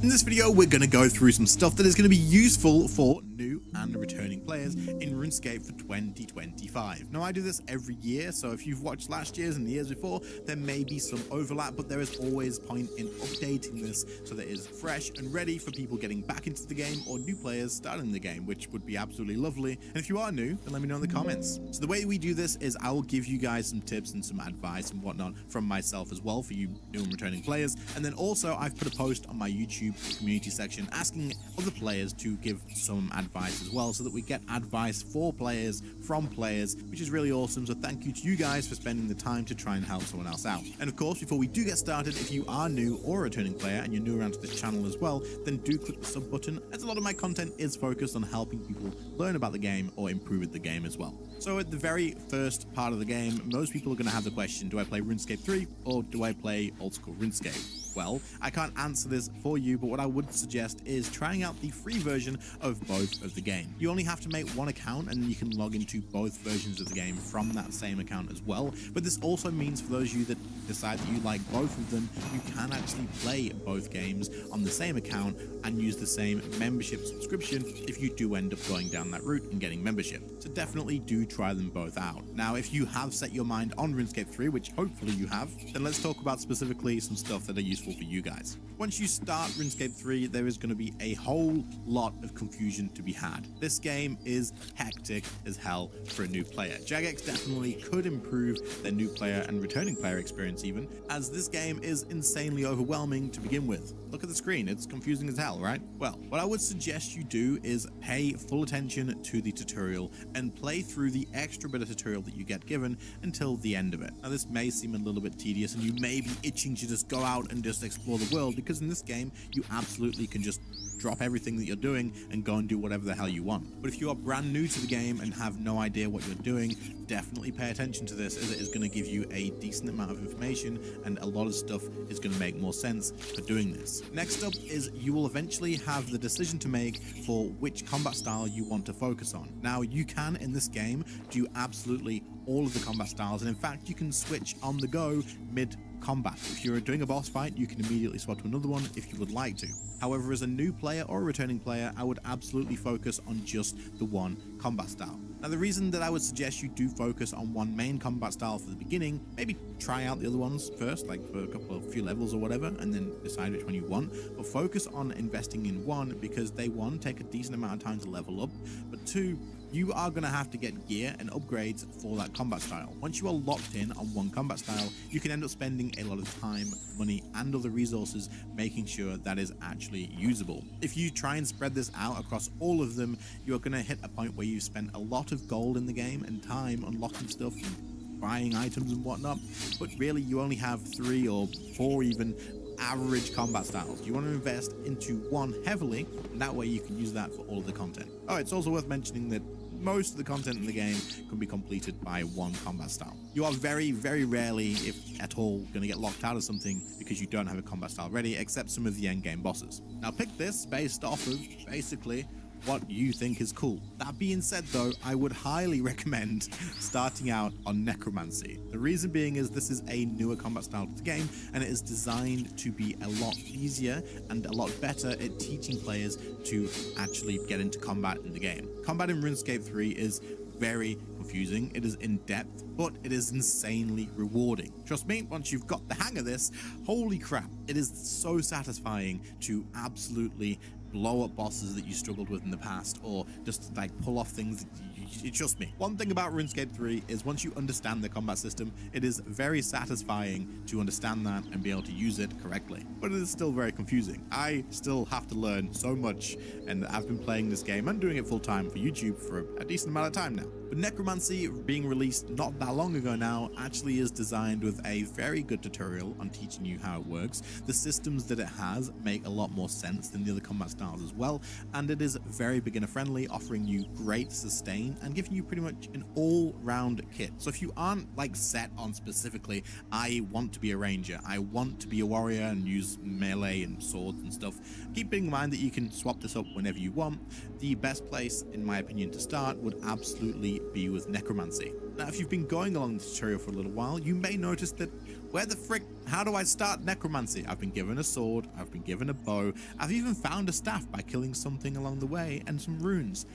In this video, we're going to go through some stuff that is going to be useful for new and returning players in RuneScape for 2025. Now, I do this every year, so if you've watched last year's and the years before, there may be some overlap, but there is always point in updating this so that it is fresh and ready for people getting back into the game or new players starting the game, which would be absolutely lovely. And if you are new, then let me know in the comments. So the way we do this is I will give you guys some tips and some advice and whatnot from myself as well for you new and returning players. And then also I've put a post on my YouTube community section asking other players to give some advice as well, so that we get advice for players from players, which is really awesome. So thank you to you guys for spending the time to try and help someone else out. And of course, before we do get started, if you are new or a returning player and you're new around to this channel as well, then do click the sub button, as a lot of my content is focused on helping people learn about the game or improve at the game as well. So at the very first part of the game, most people are going to have the question, do I play RuneScape 3 or do I play old school RuneScape? Well, I can't answer this for you, but what I would suggest is trying out the free version of both of the game. You only have to make one account and you can log into both versions of the game from that same account as well. But this also means for those of you that decide that you like both of them, you can actually play both games on the same account and use the same membership subscription if you do end up going down that route and getting membership. So definitely do try them both out. Now, if you have set your mind on RuneScape 3, which hopefully you have, then let's talk about specifically some stuff that are useful for you guys. Once you start RuneScape 3, there is going to be a whole lot of confusion to be had. This game is hectic as hell for a new player. Jagex definitely could improve their new player and returning player experience even, as this game is insanely overwhelming to begin with. Look at the screen, it's confusing as hell, right? Well, what I would suggest you do is pay full attention to the tutorial and play through the extra bit of tutorial that you get given until the end of it. Now, this may seem a little bit tedious and you may be itching to just go out and just explore the world, because in this game you absolutely can just drop everything that you're doing and go and do whatever the hell you want. But if you are brand new to the game and have no idea what you're doing, definitely pay attention to this, as it is going to give you a decent amount of information and a lot of stuff is going to make more sense for doing this. Next up is you will eventually have the decision to make for which combat style you want to focus on. Now, you can in this game do absolutely all of the combat styles, and in fact you can switch on the go mid combat. If you're doing a boss fight, you can immediately swap to another one if you would like to. However, as a new player or a returning player, I would absolutely focus on just the one combat style. Now, the reason that I would suggest you do focus on one main combat style for the beginning, maybe try out the other ones first, like for a few levels or whatever, and then decide which one you want, but focus on investing in one, because they, one, take a decent amount of time to level up, but two, you are going to have to get gear and upgrades for that combat style. Once you are locked in on one combat style, you can end up spending a lot of time, money, and other resources making sure that is actually usable. If you try and spread this out across all of them, you're going to hit a point where you've spent a lot of gold in the game and time unlocking stuff and buying items and whatnot, but really you only have 3 or 4 even average combat styles. You want to invest into one heavily, and that way you can use that for all of the content. Oh, it's also worth mentioning that most of the content in the game can be completed by one combat style. You are very, very rarely, if at all, going to get locked out of something because you don't have a combat style ready, except some of the end game bosses. Now, pick this based off of basically what you think is cool. That being said though, I would highly recommend starting out on Necromancy. The reason being is this is a newer combat style to the game, and it is designed to be a lot easier and a lot better at teaching players to actually get into combat in the game. Combat in RuneScape 3 is very confusing, it is in-depth, but it is insanely rewarding. Trust me, once you've got the hang of this, holy crap, it is so satisfying to absolutely blow up bosses that you struggled with in the past, or just like pull off things that trust me. One thing about RuneScape 3 is once you understand the combat system, it is very satisfying to understand that and be able to use it correctly, but it is still very confusing. I still have to learn so much, and I've been playing this game and doing it full time for YouTube for a decent amount of time now. But Necromancy, being released not that long ago now, actually is designed with a very good tutorial on teaching you how it works. The systems that it has make a lot more sense than the other combat styles as well, and it is very beginner friendly, offering you great sustain and giving you pretty much an all-round kit. So if you aren't like set on specifically, I want to be a ranger, I want to be a warrior and use melee and swords and stuff, keeping in mind that you can swap this up whenever you want, the best place in my opinion to start would absolutely be with necromancy. Now, if you've been going along the tutorial for a little while, you may notice that where the frick, how do I start necromancy? I've been given a sword, I've been given a bow, I've even found a staff by killing something along the way and some runes.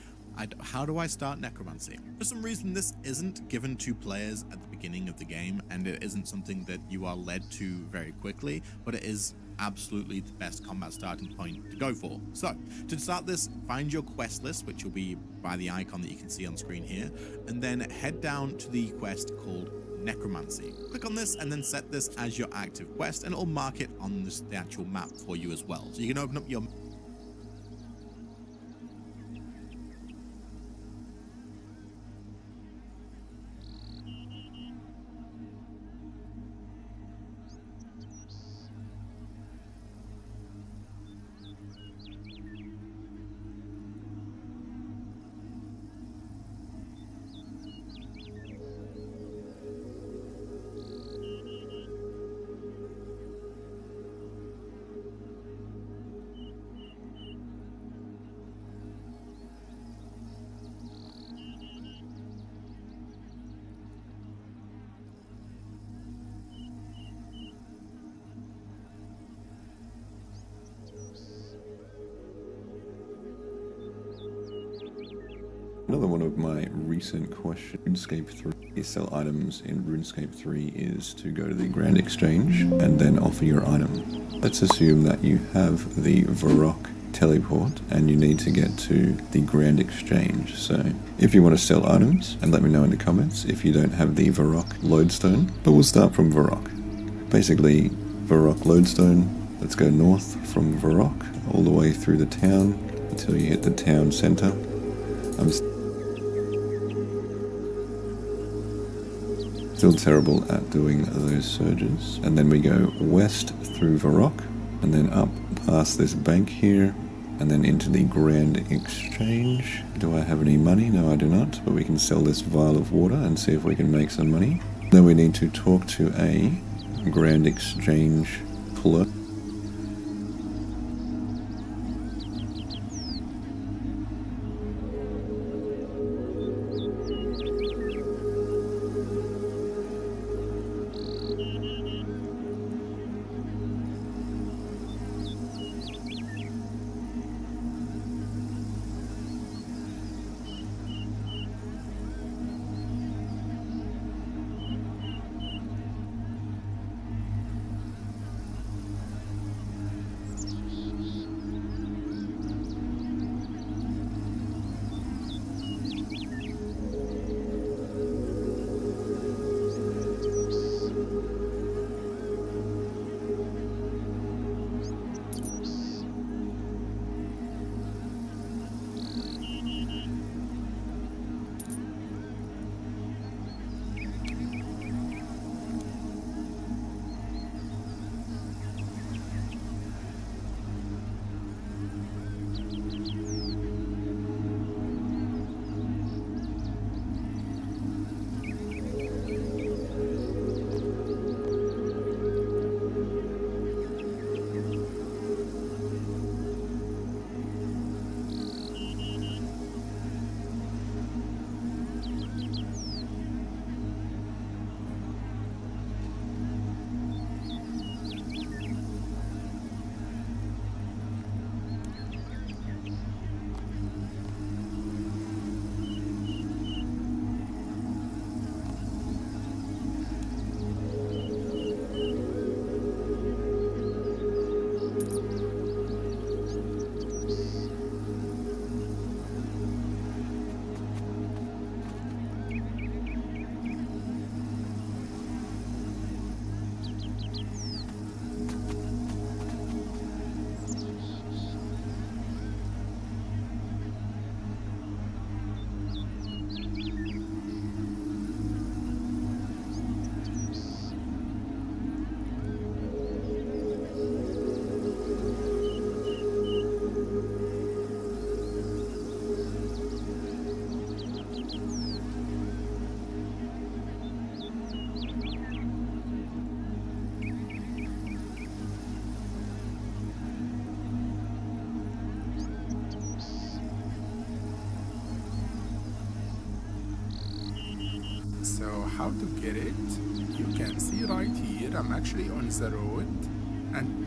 How do I start necromancy? For some reason, this isn't given to players at the beginning of the game, and it isn't something that you are led to very quickly, but it is absolutely the best combat starting point to go for. So to start this, find your quest list, which will be by the icon that you can see on screen here, and then head down to the quest called necromancy. Click on this and then set this as your active quest, and it'll mark it on the actual map for you as well. So you can open up your Another one of my recent questions, RuneScape 3, sell items in RuneScape 3 is to go to the Grand Exchange and then offer your item. Let's assume that you have the Varrock teleport and you need to get to the Grand Exchange. So if you want to sell items, and let me know in the comments if you don't have the Varrock lodestone, but we'll start from Varrock. Basically, Varrock lodestone, let's go north from Varrock all the way through the town until you hit the town center. I'm still terrible at doing those surges. And then we go west through Varrock, and then up past this bank here, and then into the Grand Exchange. Do I have any money? No, I do not, but we can sell this vial of water and see if we can make some money. Then we need to talk to a Grand Exchange clerk. how to get it? You can see right here, I'm actually on the road, and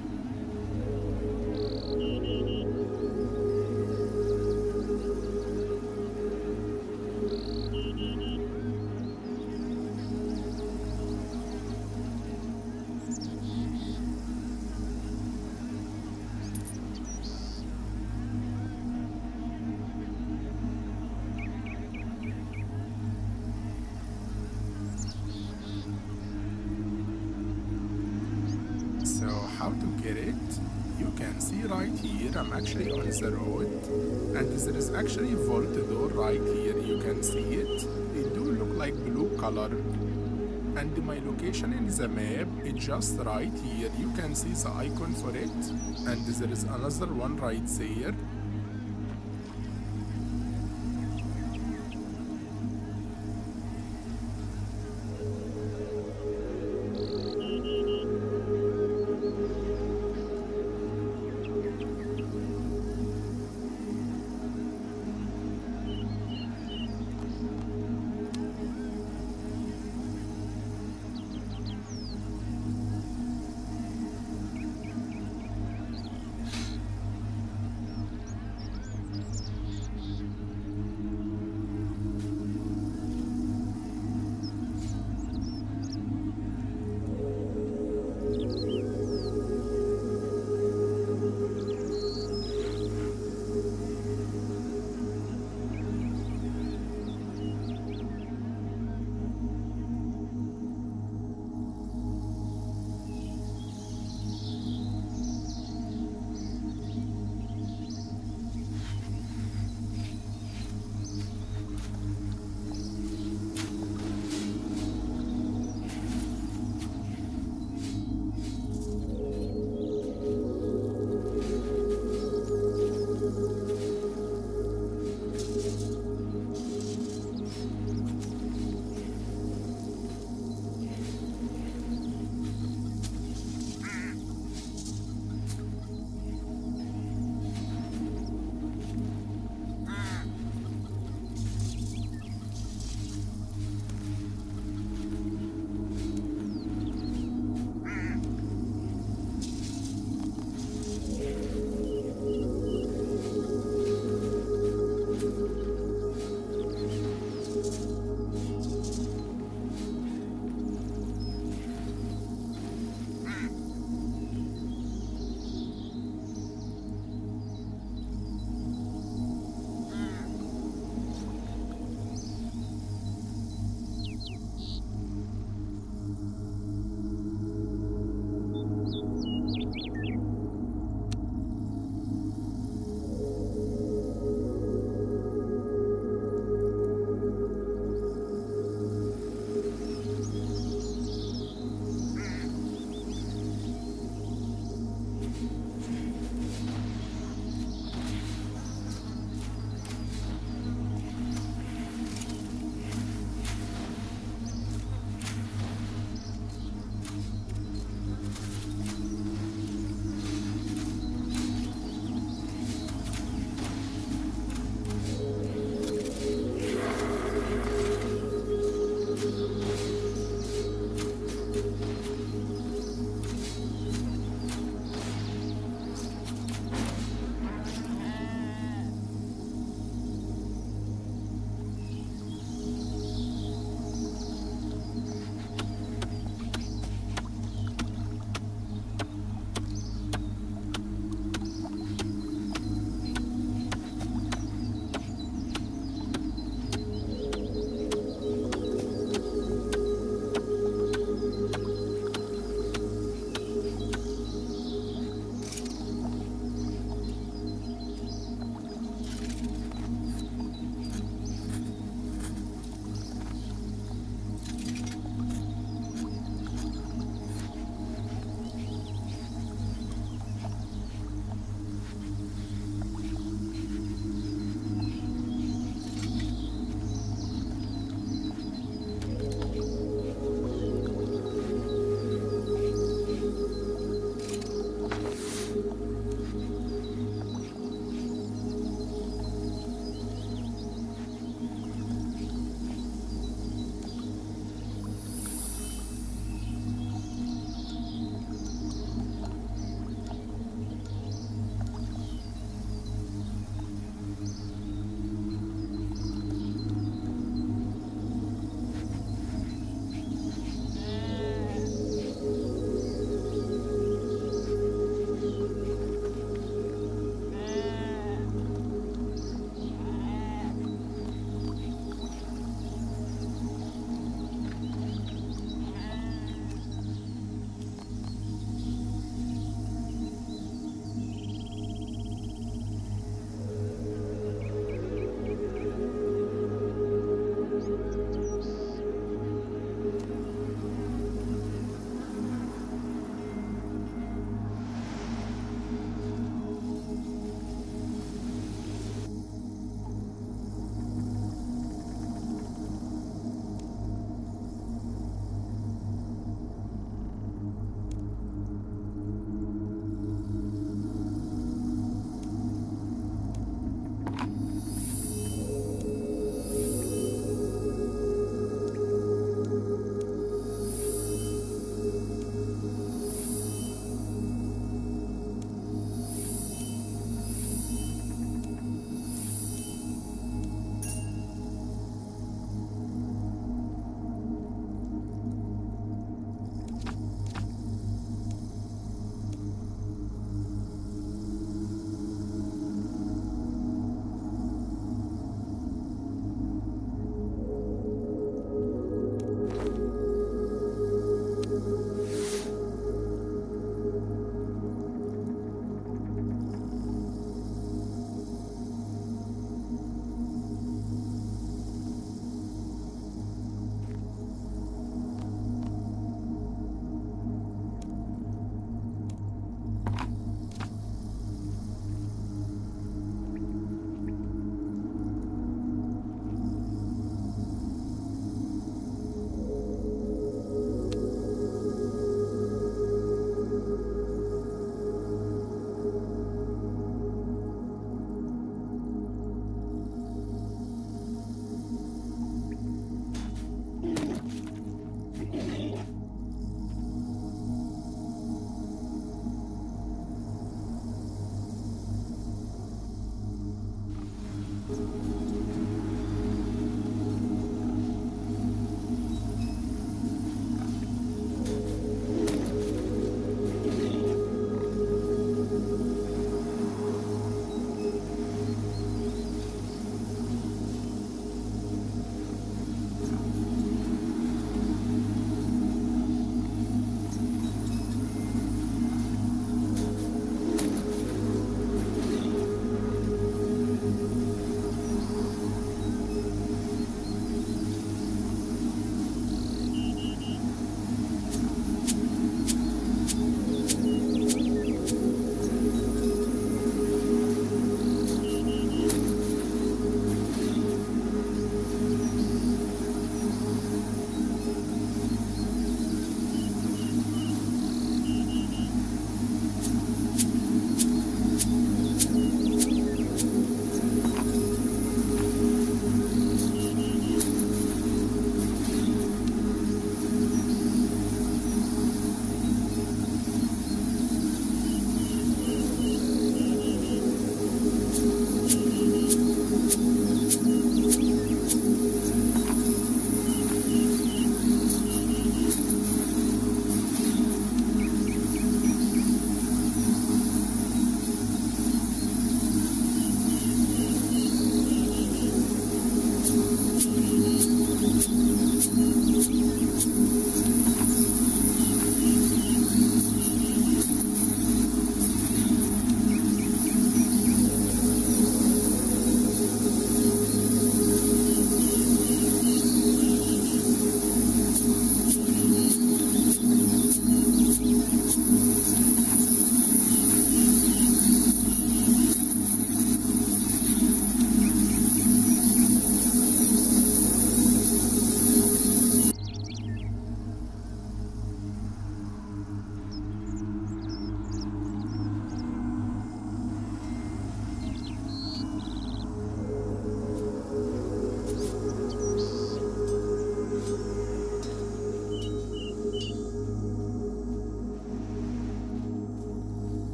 so how to get it? You can see right here, I'm actually on the road, and there is actually vault door right here, you can see it. It do look like blue color, and my location in the map is just right here. You can see the icon for it, and there is another one right there.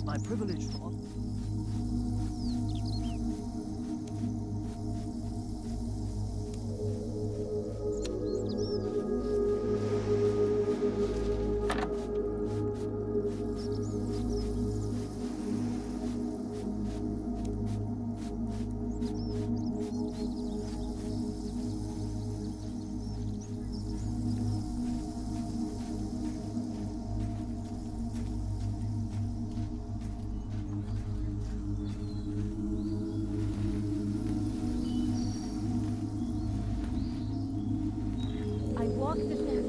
my privilege for... I walk the